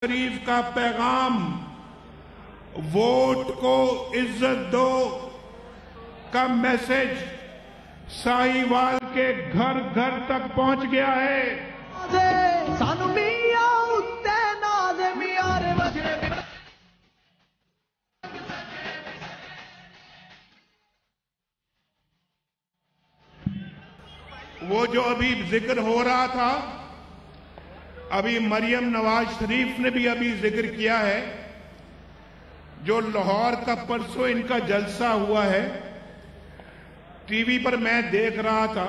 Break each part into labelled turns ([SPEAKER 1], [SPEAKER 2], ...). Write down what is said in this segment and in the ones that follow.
[SPEAKER 1] शरीफ का पैगाम वोट को इज्जत दो का मैसेज साहिवाल के घर घर तक पहुंच गया है। वो जो अभी जिक्र हो रहा था, अभी मरियम नवाज शरीफ ने भी अभी जिक्र किया है, जो लाहौर का परसों इनका जलसा हुआ है, टीवी पर मैं देख रहा था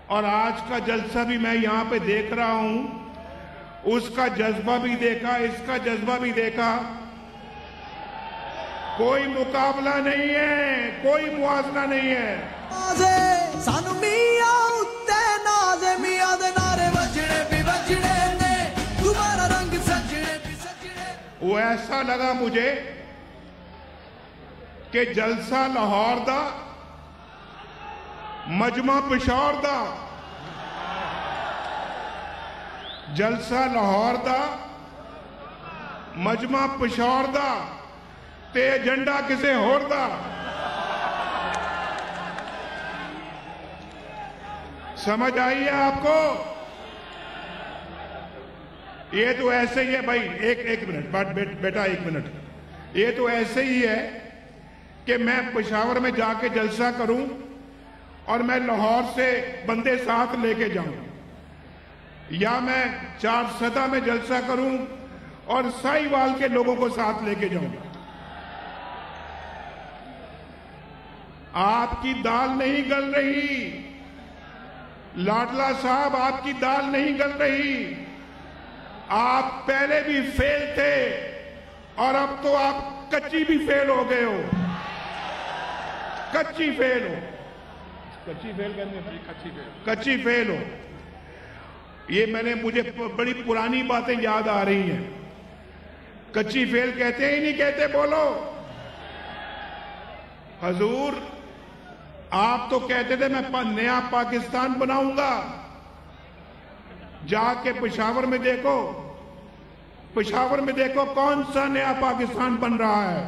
[SPEAKER 1] और आज का जलसा भी मैं यहां पे देख रहा हूं। उसका जज्बा भी देखा, इसका जज्बा भी देखा। कोई मुकाबला नहीं है, कोई मुआवजा नहीं है। वो ऐसा लगा मुझे कि जलसा लाहौर दा, मजमा पेशावर दा, जलसा लाहौर दा, मजमा पेशावर दा ते एजेंडा किसे होर दा। समझ आई है आपको? ये तो ऐसे ही है भाई, एक मिनट बेटा, एक मिनट। ये तो ऐसे ही है कि मैं पेशावर में जाके जलसा करूं और मैं लाहौर से बंदे साथ लेके जाऊं, या मैं चारसदा में जलसा करूं और साहिवाल के लोगों को साथ लेके जाऊं। आपकी दाल नहीं गल रही लाडला साहब, आपकी दाल नहीं गल रही। आप पहले भी फेल थे और अब तो आप कच्ची भी फेल हो गए हो। कच्ची फेल हो, कच्ची फेल हो। ये मुझे बड़ी पुरानी बातें याद आ रही हैं। कच्ची फेल कहते ही नहीं कहते, बोलो। हजूर, आप तो कहते थे मैं नया पाकिस्तान बनाऊंगा। जाके पेशावर में देखो, पेशावर में देखो कौन सा नया पाकिस्तान बन रहा है।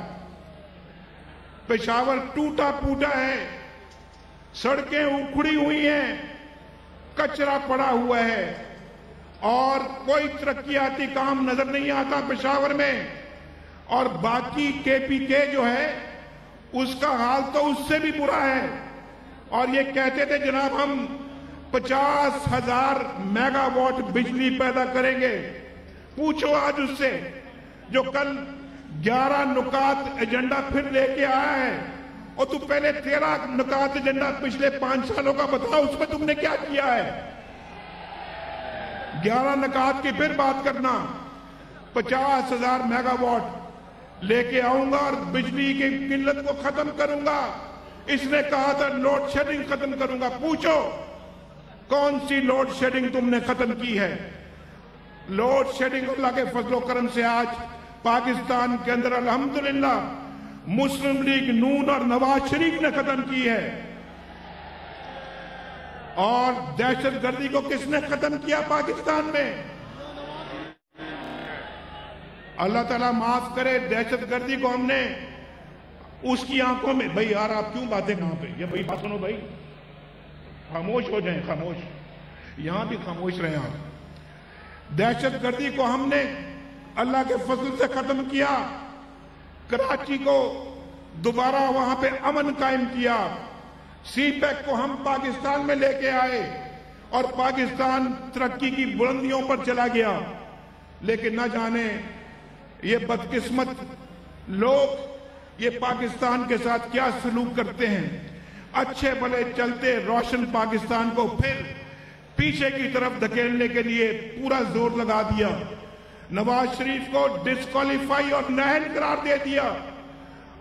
[SPEAKER 1] पेशावर टूटा फूटा है, सड़कें उखड़ी हुई हैं, कचरा पड़ा हुआ है और कोई तरक्याती काम नजर नहीं आता पेशावर में। और बाकी केपीके जो है उसका हाल तो उससे भी बुरा है। और ये कहते थे जनाब हम 50,000 मेगावाट बिजली पैदा करेंगे। पूछो आज उससे जो कल 11 नुकात एजेंडा फिर लेके आया है, और तू पहले 13 नुकात एजेंडा पिछले 5 सालों का बता, उसमें तुमने क्या किया है। 11 नुकात की फिर बात करना। 50,000 मेगावाट लेके आऊंगा और बिजली की किल्लत को खत्म करूंगा। इसने कहा था लोड शेडिंग खत्म करूंगा। पूछो कौन सी लोड शेडिंग तुमने खत्म की है। लोड शेडिंग अल्लाह के फजलो करम से आज पाकिस्तान के अंदर अल्हम्दुलिल्लाह मुस्लिम लीग नून और नवाज शरीफ ने खत्म की है। और दहशतगर्दी को किसने खत्म किया पाकिस्तान में? अल्लाह ताला माफ करे, दहशतगर्दी को हमने उसकी आंखों में। भाई यार आप क्यों बातें कहां पे, ये भाई बात सुनो भाई, खामोश हो जाएं, खामोश, यहां भी खामोश रहे आप। दहशतगर्दी को हमने अल्लाह के फजल से खत्म किया। कराची को दोबारा वहां पे अमन कायम किया। सीपैक को हम पाकिस्तान में लेके आए और पाकिस्तान तरक्की की बुलंदियों पर चला गया। लेकिन न जाने ये बदकिस्मत लोग ये पाकिस्तान के साथ क्या सलूक करते हैं। अच्छे भले चलते रोशन पाकिस्तान को फिर पीछे की तरफ धकेलने के लिए पूरा जोर लगा दिया। नवाज शरीफ को डिस्क्वालीफाई और नाअहल करार दे दिया।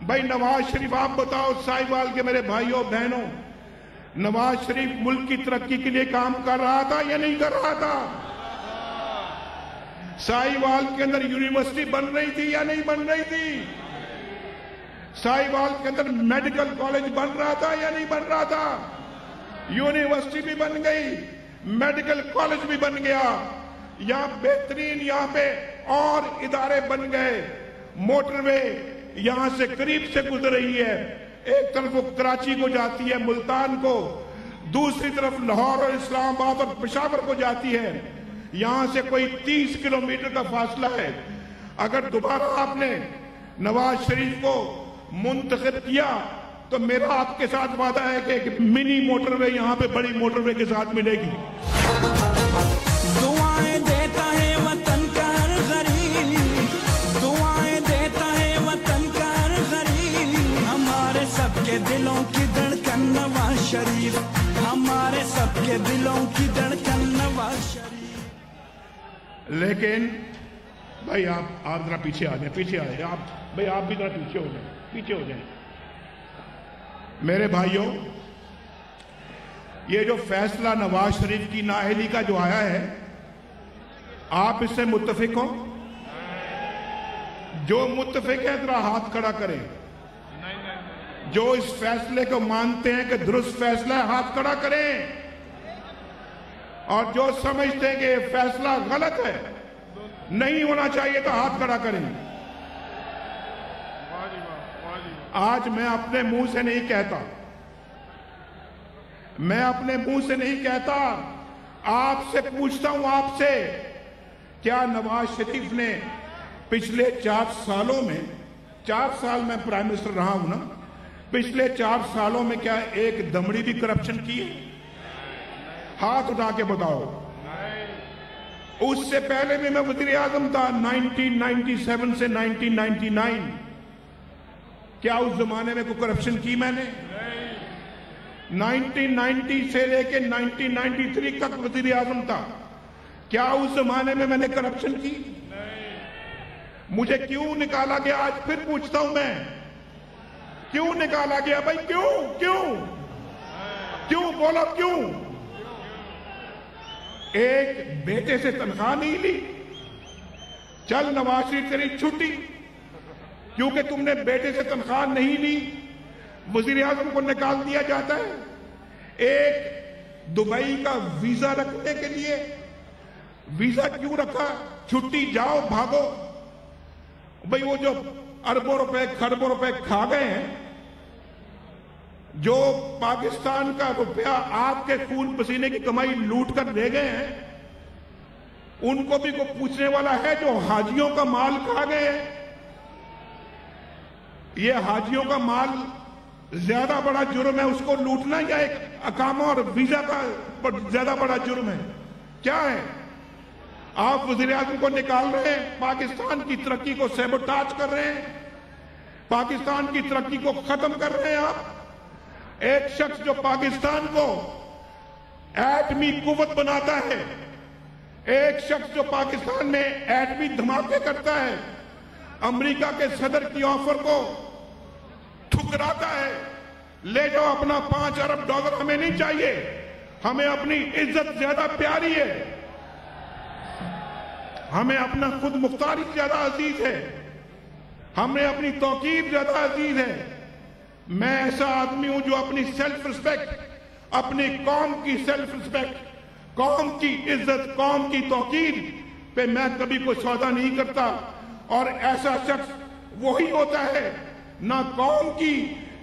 [SPEAKER 1] भाई नवाज शरीफ आप बताओ, साहिवाल के मेरे भाइयों बहनों, नवाज शरीफ मुल्क की तरक्की के लिए काम कर रहा था या नहीं कर रहा था? साहिवाल के अंदर यूनिवर्सिटी बन रही थी या नहीं बन रही थी? साहिवाल के अंदर मेडिकल कॉलेज बन रहा था या नहीं बन रहा था? यूनिवर्सिटी भी बन गई, मेडिकल कॉलेज भी बन गया। यहाँ बेहतरीन यहाँ पे اور ادارے بن گئے. موٹر وے یہاں سے قریب سے گزر رہی ہے. ایک طرف وہ کراچی کو جاتی ہے, ملتان کو, دوسری طرف لاہور اور اسلام آباد اور پشاور کو جاتی ہے. یہاں سے کوئی 30 کلومیٹر کا فاصلہ ہے. اگر دوبارہ آپ نے نواز شریف کو منتخب کیا تو میرا آپ کے ساتھ وعدہ ہے کہ ایک منی موٹر وے یہاں پہ بڑی موٹر وے کے ساتھ ملے گی.
[SPEAKER 2] دعائیں دیتا ہے وطن کا ہر غریب, دعائیں دیتا ہے وطن کا ہر غریب. ہمارے سب کے دلوں کی دھڑکن نواز شریف, ہمارے سب کے دلوں کی دھڑکن نواز شریف.
[SPEAKER 1] لیکن بھائی آپ ذرا پیچھے آ جائیں, پیچھے آ جائیں آپ بھائی, آپ بھی ذرا پیچھے ہو جائیں, پیچھے ہو جائیں. میرے بھائیوں, یہ جو فیصلہ نواز شریف کی نااہلی کا جو آیا ہے, آپ اس سے متفق ہو؟ جو متفق ہے ذرا ہاتھ کھڑا کریں. جو اس فیصلے کو مانتے ہیں کہ درست فیصلہ ہے ہاتھ کھڑا کریں, اور جو سمجھتے ہیں کہ یہ فیصلہ غلط ہے, نہیں ہونا چاہیے تو ہاتھ کھڑا کریں. آج میں اپنے منہ سے نہیں کہتا, میں اپنے منہ سے نہیں کہتا, آپ سے پوچھتا ہوں آپ سے, کیا نواز شریف نے پچھلے 4 سالوں میں, 4 سال میں پرائم منسٹر رہا ہوں نا, پچھلے 4 سالوں میں کیا ایک دمڑی بھی کرپشن کی ہے؟ ہاتھ اٹھا کے بتاؤ. اس سے پہلے بھی میں وزیر اعظم تھا 1997 سے 1999, کیا اس زمانے میں کوئی کرپشن کی میں نے؟ 1990 سے لے کے 1993 تک وزیر اعظم تھا, کیا اس زمانے میں نے کرپشن کی؟ مجھے کیوں نکالا گیا؟ آج پھر پوچھتا ہوں میں, کیوں نکالا گیا بھائی؟ کیوں کیوں کیوں بولو کیوں؟ ایک بیٹے سے تنخواہ نہیں لی, چل نواز شریف تیری چھٹی, کیونکہ تم نے بیٹے سے تنخواہ نہیں لی وزیر اعظم کو نکال دیا جاتا ہے. ایک دبئی کا ویزا رکھنے کے لیے, ویزا کیوں رکھا؟ چھٹی, جاؤ بھاگو. بھئی وہ جو اربوں روپے کھربوں روپے کھا گئے ہیں, جو پاکستان کا روپیہ آپ کے خون پسینے کی کمائی لوٹ کر لے گئے ہیں, ان کو بھی کوئی پوچھنے والا ہے؟ جو حاجیوں کا مال کھا گئے ہیں, یہ حاجیوں کا مال زیادہ بڑا جرم ہے اس کو لوٹنا, یا ایک اقامہ اور ویزا کا زیادہ بڑا جرم ہے؟ کیا ہے؟ آپ وزیر اعظم کو نکال رہے ہیں, پاکستان کی ترقی کو سیبوٹاج کر رہے ہیں, پاکستان کی ترقی کو ختم کر رہے ہیں آپ. ایک شخص جو پاکستان کو ایٹمی قوت بناتا ہے, ایک شخص جو پاکستان میں ایٹمی دھماکے کرتا ہے, امریکہ کے صدر کی آفر کو ٹھکراتا ہے, لے جاؤ اپنا $5 ارب, ہمیں نہیں چاہیے, ہمیں اپنی عزت زیادہ پیاری ہے, ہمیں اپنا خود مختاری زیادہ عزیز ہے, ہمیں اپنی توقیر زیادہ عزیز ہے. میں ایسا آدمی ہوں جو اپنی سیلف رسپیکٹ, اپنی قوم کی سیلف رسپیکٹ, قوم کی عزت, قوم کی توقیر پہ میں کبھی کوئی سودا نہیں کرتا. اور ایسا شخص وہی ہوتا ہے نہ قوم کی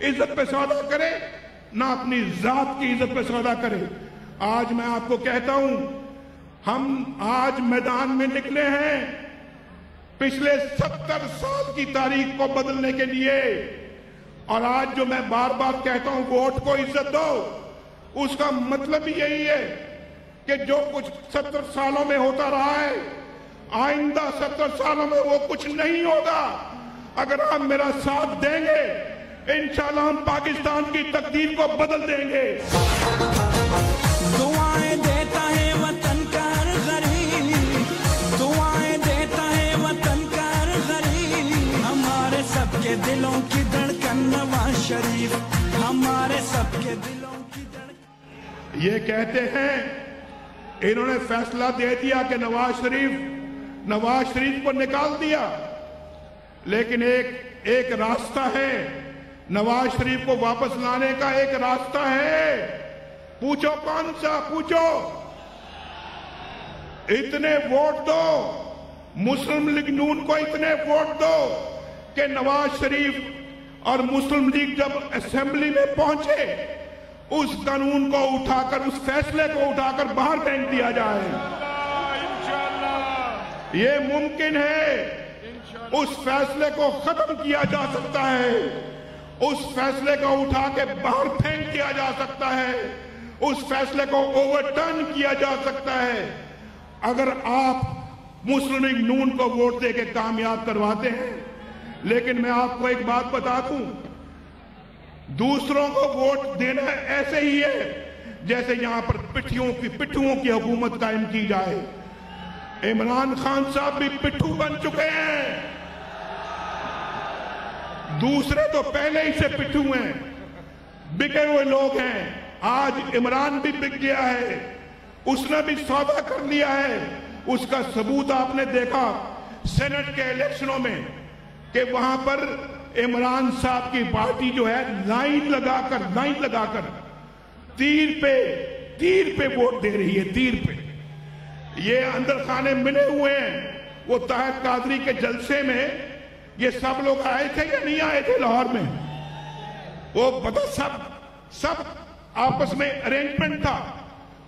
[SPEAKER 1] عزت پہ سودا کرے, نہ اپنی ذات کی عزت پہ سودا کرے. آج میں آپ کو کہتا ہوں, ہم آج میدان میں نکلے ہیں پچھلے 70 سال کی تاریخ کو بدلنے کے لیے. اور آج جو میں بار بار کہتا ہوں ووٹ کو عزت دو, اس کا مطلب ہی یہی ہے کہ جو کچھ 70 سالوں میں ہوتا رہا ہے, آئندہ 70 سالوں میں وہ کچھ نہیں ہوگا. اگر آپ میرا ساتھ دیں گے, انشاءاللہ ہم پاکستان کی تقدیر کو بدل دیں گے.
[SPEAKER 2] دعائیں دیتا ہے وطن کا ہر غریب, دعائیں دیتا ہے وطن کا ہر غریب. ہمارے سب کے دلوں کی دھڑکن نواز شریف, ہمارے سب کے دلوں کی دھڑکن.
[SPEAKER 1] یہ کہتے ہیں انہوں نے فیصلہ دے دیا کہ نواز شریف کو نکال دیا, لیکن ایک راستہ ہے, نواز شریف کو واپس لانے کا ایک راستہ ہے. پوچھو کون سا؟ پوچھو. اتنے ووٹ دو मुस्लिम लीग नून को इतने वोट दो कि नवाज शरीफ और मुस्लिम लीग जब असेंबली में पहुंचे उस कानून को उठाकर, उस फैसले को उठाकर बाहर फेंक दिया जाए। ये मुमकिन है। उस फैसले को खत्म किया जा सकता है, उस फैसले को उठा के बाहर फेंक दिया जा सकता है, उस फैसले को ओवरटर्न किया जा सकता है अगर आप मुस्लिम लीग नून को वोट दे के कामयाब करवाते हैं। लेकिन मैं आपको एक बात बता दूं, दूसरों को वोट देना ऐसे ही है जैसे यहां पर पिट्ठुओं की हुकूमत कायम की जाए। इमरान खान साहब भी पिट्ठू बन चुके हैं, दूसरे तो पहले ही से पिट्ठू हैं, बिके हुए लोग हैं। आज इमरान भी बिक गया है, उसने भी सौदा कर लिया है। उसका सबूत आपने देखा सेनेट के इलेक्शनों में कि वहां पर इमरान साहब की पार्टी जो है लाइन लगाकर तीर पे वोट दे रही है, तीर पे। ये अंदर खाने मिले हुए हैं। वो ताहिर कादरी के जलसे में ये सब लोग आए थे या नहीं आए थे लाहौर में? वो पता सब आपस में अरेंजमेंट था,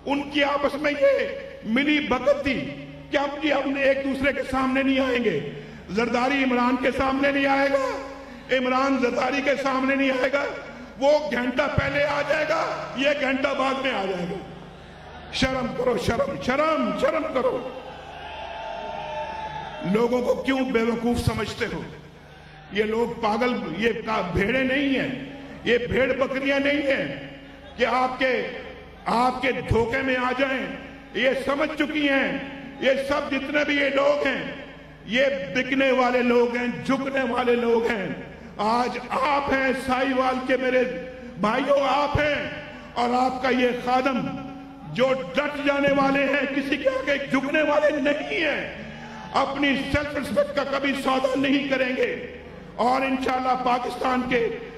[SPEAKER 1] उनकी आपस में ये मिली भगत थी कि हम एक दूसरे के सामने नहीं आएंगे। जरदारी इमरान के सामने नहीं आएगा, इमरान जरदारी के सामने नहीं आएगा। वो घंटा पहले आ जाएगा, ये घंटा बाद में आ जाएगा। शर्म करो, शर्म करो। लोगों को क्यों बेवकूफ समझते हो? ये लोग पागल, ये भेड़े नहीं हैं, ये भेड़ बकरियां नहीं हैं कि आपके धोखे में आ जाएं। ये समझ चुकी हैं। ये सब जितने भी ये लोग हैं, ये बिकने वाले लोग हैं, झुकने वाले लोग हैं। आज आप हैं साहिवाल के मेरे भाइयों, आप हैं। और आपका ये खादम जो डट जाने वाले हैं, किसी के आगे झुकने वाले नहीं हैं, अपनी सेल्फ रिस्पेक्ट का कभी सौदा नहीं करेंगे और इंशाल्लाह पाकिस्तान के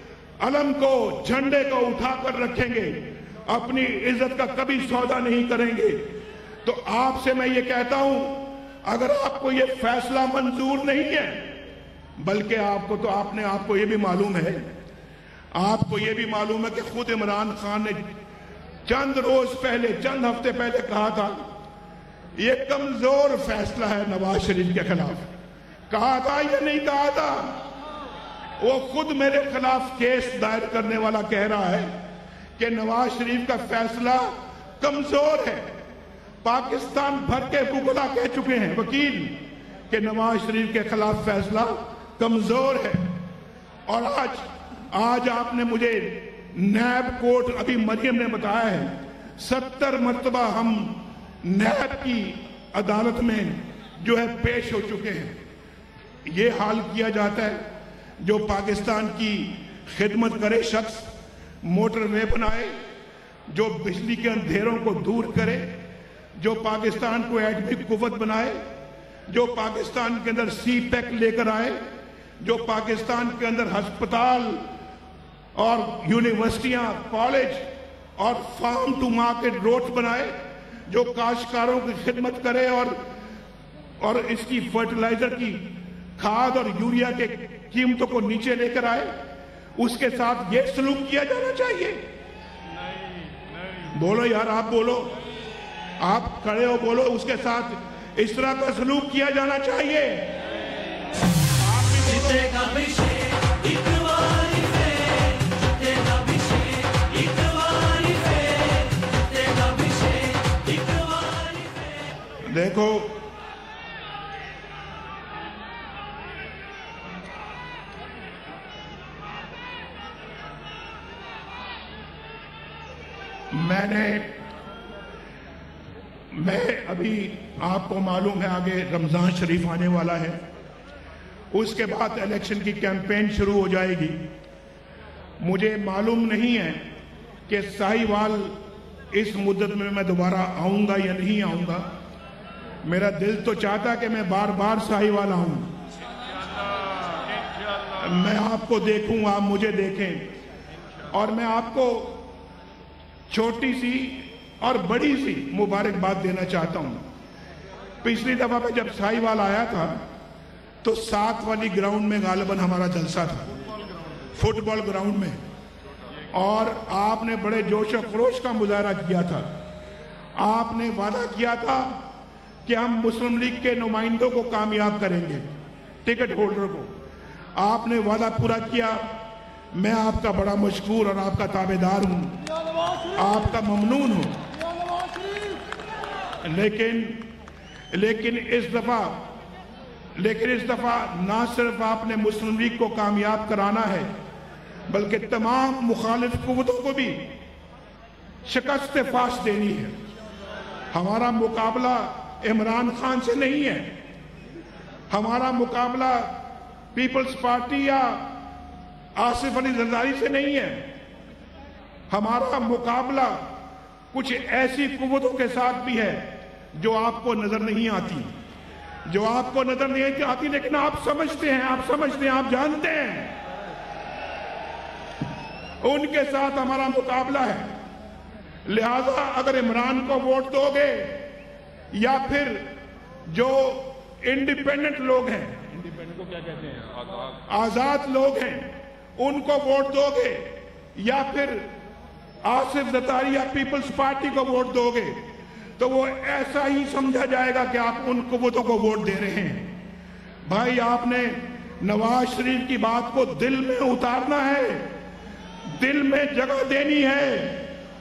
[SPEAKER 1] अलम को, झंडे को उठाकर रखेंगे, अपनी इज्जत का कभी सौदा नहीं करेंगे। तो आपसे मैं ये कहता हूं, अगर आपको ये फैसला मंजूर नहीं है, बल्कि आपको ये भी मालूम है, आपको ये भी मालूम है कि खुद इमरान खान ने चंद हफ्ते पहले कहा था ये कमजोर फैसला है नवाज शरीफ के खिलाफ। कहा था या नहीं कहा था? वो खुद मेरे खिलाफ केस दायर करने वाला कह रहा है कि नवाज शरीफ का फैसला कमजोर है। पाकिस्तान भर के वकील कह चुके हैं वकील कि नवाज शरीफ के खिलाफ फैसला कमजोर है। और आज आपने मुझे नैब कोर्ट, अभी मरियम ने बताया है, 70 मरतबा हम नैब की अदालत में जो है पेश हो चुके हैं। ये हाल किया जाता है। जो पाकिस्तान की खिदमत करे शख्स, मोटरवे बनाए, जो बिजली के अंधेरों को दूर करे, जो पाकिस्तान को एटमी कुव्वत बनाए, जो पाकिस्तान के अंदर सी-पैक लेकर आए, जो पाकिस्तान के अंदर अस्पताल और यूनिवर्सिटियां, कॉलेज और फार्म टू मार्केट रोड बनाए, जो काश्तकारों की खिदमत करे और इसकी फर्टिलाइजर की खाद और यूरिया के कीमतों को नीचे लेकर आए, उसके साथ ये सलूक किया जाना चाहिए। बोलो यार, आप बोलो, आप खड़े हो, बोलो, उसके साथ इस तरह का सलूक किया जाना चाहिए। देखो, मैं अभी, आपको मालूम है आगे रमजान शरीफ आने वाला है, उसके बाद इलेक्शन की कैंपेन शुरू हो जाएगी। मुझे मालूम नहीं है कि साहिवाल इस मुद्दत में मैं दोबारा आऊंगा या नहीं आऊंगा। मेरा दिल तो चाहता कि मैं बार बार साहिवाल आऊं, मैं आपको देखूं, आप मुझे देखें। और मैं आपको छोटी सी और बड़ी सी मुबारकबाद देना चाहता हूं। पिछली दफा पे जब साहिवाल आया था तो 7 वाली ग्राउंड में गालिबन हमारा जलसा था, फुटबॉल ग्राउंड में, और आपने बड़े जोश और खरोश का मुजाहरा किया था। आपने वादा किया था कि हम मुस्लिम लीग के नुमाइंदों को कामयाब करेंगे, टिकट होल्डर को। आपने वादा पूरा किया। मैं आपका बड़ा मशकूर और आपका ताबेदार हूं, आपका ममनून हूं। लेकिन इस दफा ना सिर्फ आपने मुस्लिम लीग को कामयाब कराना है, बल्कि तमाम मुखालिफ कुव्वतों को भी शिकस्त फाश देनी है। हमारा मुकाबला इमरान खान से नहीं है, हमारा मुकाबला पीपल्स पार्टी या आसिफ अली जरदारी से नहीं है। हमारा मुकाबला कुछ ऐसी कुव्वतों के साथ भी है जो आपको नजर नहीं आती, लेकिन आप समझते हैं, आप जानते हैं, उनके साथ हमारा मुकाबला है। लिहाजा अगर इमरान को वोट दोगे या फिर जो इंडिपेंडेंट लोग हैं, इंडिपेंडेंट को क्या कहते हैं, आजाद लोग हैं, उनको वोट दोगे, या फिर आसिफ जरदारी या पीपल्स पार्टी को वोट दोगे, तो वो ऐसा ही समझा जाएगा कि आप उन कुव्वतों को वोट दे रहे हैं। भाई, आपने नवाज शरीफ की बात को दिल में उतारना है, दिल में जगह देनी है,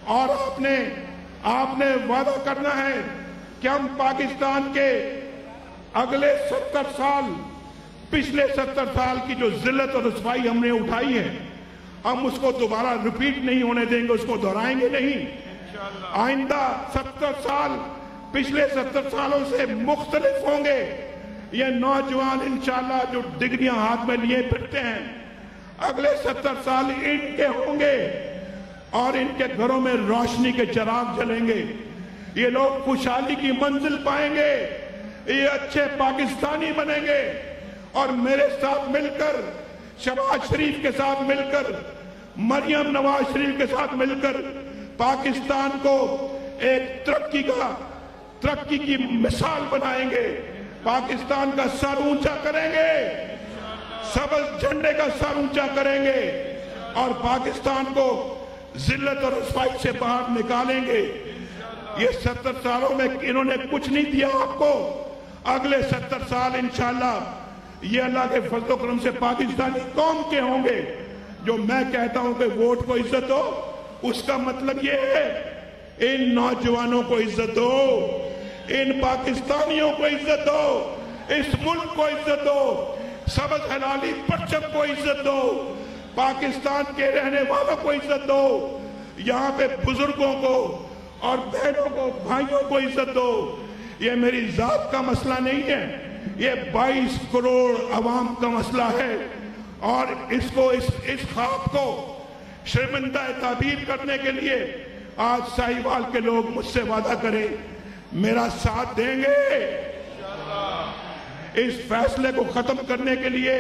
[SPEAKER 1] और आपने वादा करना है कि हम पाकिस्तान के अगले 70 साल, पिछले 70 साल की जो जिल्लत और रुसवाई हमने उठाई है, हम उसको दोबारा रिपीट नहीं होने देंगे, उसको दोहराएंगे नहीं। आइंदा 70 साल पिछले 70 सालों से मुख्तलिफ होंगे। ये नौजवान इंशाल्लाह जो डिग्रियां हाथ में लिए फिरते हैं, अगले 70 साल इनके होंगे और इनके घरों में रोशनी के चिराग जलेंगे। ये लोग खुशहाली की मंजिल पाएंगे, ये अच्छे पाकिस्तानी बनेंगे, और मेरे साथ मिलकर, शहबाज शरीफ के साथ मिलकर, मरियम नवाज शरीफ के साथ मिलकर पाकिस्तान को एक तरक्की की मिसाल बनाएंगे। पाकिस्तान का सर ऊंचा करेंगे, सबज झंडे का सर ऊंचा करेंगे, और पाकिस्तान को जिल्लत और रुसवाई से बाहर निकालेंगे। ये 70 सालों में इन्होंने कुछ नहीं दिया आपको, अगले 70 साल इंशाल्लाह ये अल्लाह के फजल करम से पाकिस्तानी कौम के होंगे। जो मैं कहता हूं कि वोट को इज्जत दो, उसका मतलब ये है इन नौजवानों को इज्जत दो, इन पाकिस्तानियों को इज्जत दो, इस मुल्क को इज्जत दो, सबज हलाली परचम को इज्जत दो, पाकिस्तान के रहने वालों को इज्जत दो, यहाँ पे बुजुर्गों को और बहनों को, भाइयों को इज्जत दो। ये मेरी जात का मसला नहीं है, ये 22 करोड़ अवाम का मसला है, और इसको इस ख्वाब को शर्मिंदा ताबीर करने के लिए आज साहिवाल के लोग मुझसे वादा करें, मेरा साथ देंगे। इस फैसले को खत्म करने के लिए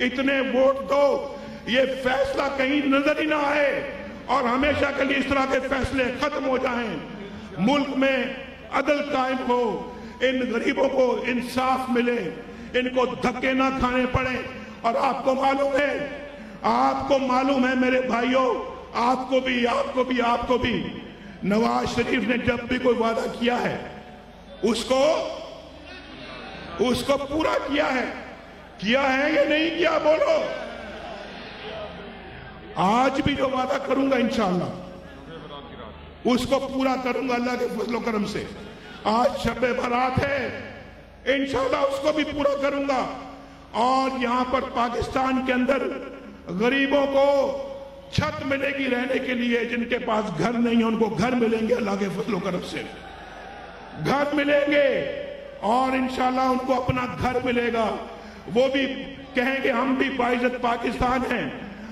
[SPEAKER 1] इतने वोट दो, ये फैसला कहीं नजर ही ना आए और हमेशा के लिए इस तरह के फैसले खत्म हो जाएं। मुल्क में अदल कायम हो, इन गरीबों को इंसाफ मिले, इनको धक्के ना खाने पड़े। और आपको मालूम है मेरे भाइयों, आपको भी नवाज शरीफ ने जब भी कोई वादा किया है उसको पूरा किया है या नहीं किया? बोलो। आज भी जो वादा करूंगा इंशाअल्लाह उसको पूरा करूंगा अल्लाह के फजल करम से। आज शब-ए बारात है, इंशाअल्लाह उसको भी पूरा करूंगा। और यहां पर पाकिस्तान के अंदर गरीबों को छत मिलेगी रहने के लिए, जिनके पास घर नहीं है उनको घर मिलेंगे, अल्लाह के फजल करम से घर मिलेंगे, और इंशाअल्लाह उनको अपना घर मिलेगा। वो भी कहेंगे हम भी बाइज्जत पाकिस्तान हैं,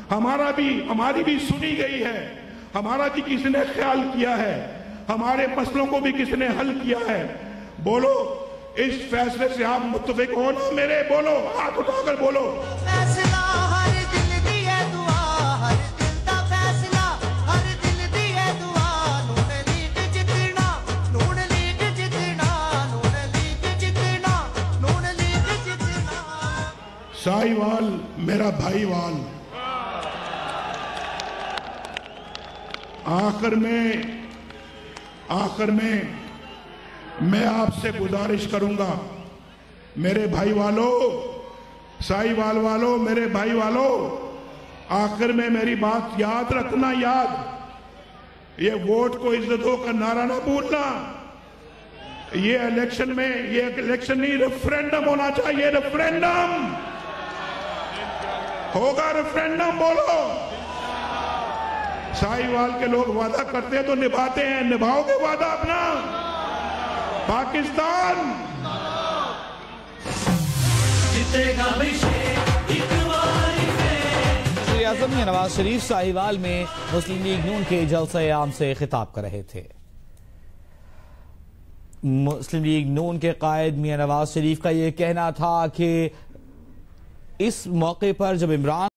[SPEAKER 1] हमारी भी सुनी गई है, हमारा भी किसी ने ख्याल किया है, हमारे मसलों को भी किसी ने हल किया है। बोलो, इस फैसले से आप मुत्तफिक हो ना मेरे? बोलो, हाथ उठाकर बोलो।
[SPEAKER 3] फैसला हर दिल दी है दुआ, हर दिल दा फैसला हर दिल दी है दुआ। नून लीग जितना, नून लीग जितना, नून लीग
[SPEAKER 1] साहिवाल मेरा भाईवाल। आखिर में मैं आपसे गुजारिश करूंगा, मेरे भाई वालों, साहिवाल वालों, मेरे भाई वालों, आखिर में मेरी बात याद रखना, ये वोट को इज्जत दो का नारा ना भूलना। ये इलेक्शन में, ये इलेक्शन नहीं, रेफरेंडम होना चाहिए। रेफरेंडम होगा, रेफरेंडम बोलो। साहिवाल के लोग वादा करते हैं तो निभाते हैं, निभाओगे वादा अपना? पाकिस्तान
[SPEAKER 2] जीतेगा
[SPEAKER 4] वज़ीर-ए-आज़म नवाज शरीफ साहिवाल में मुस्लिम लीग नून के जलसे आम से खिताब कर रहे थे। मुस्लिम लीग नून के कायद मियां नवाज शरीफ का ये कहना था कि इस मौके पर जब इमरान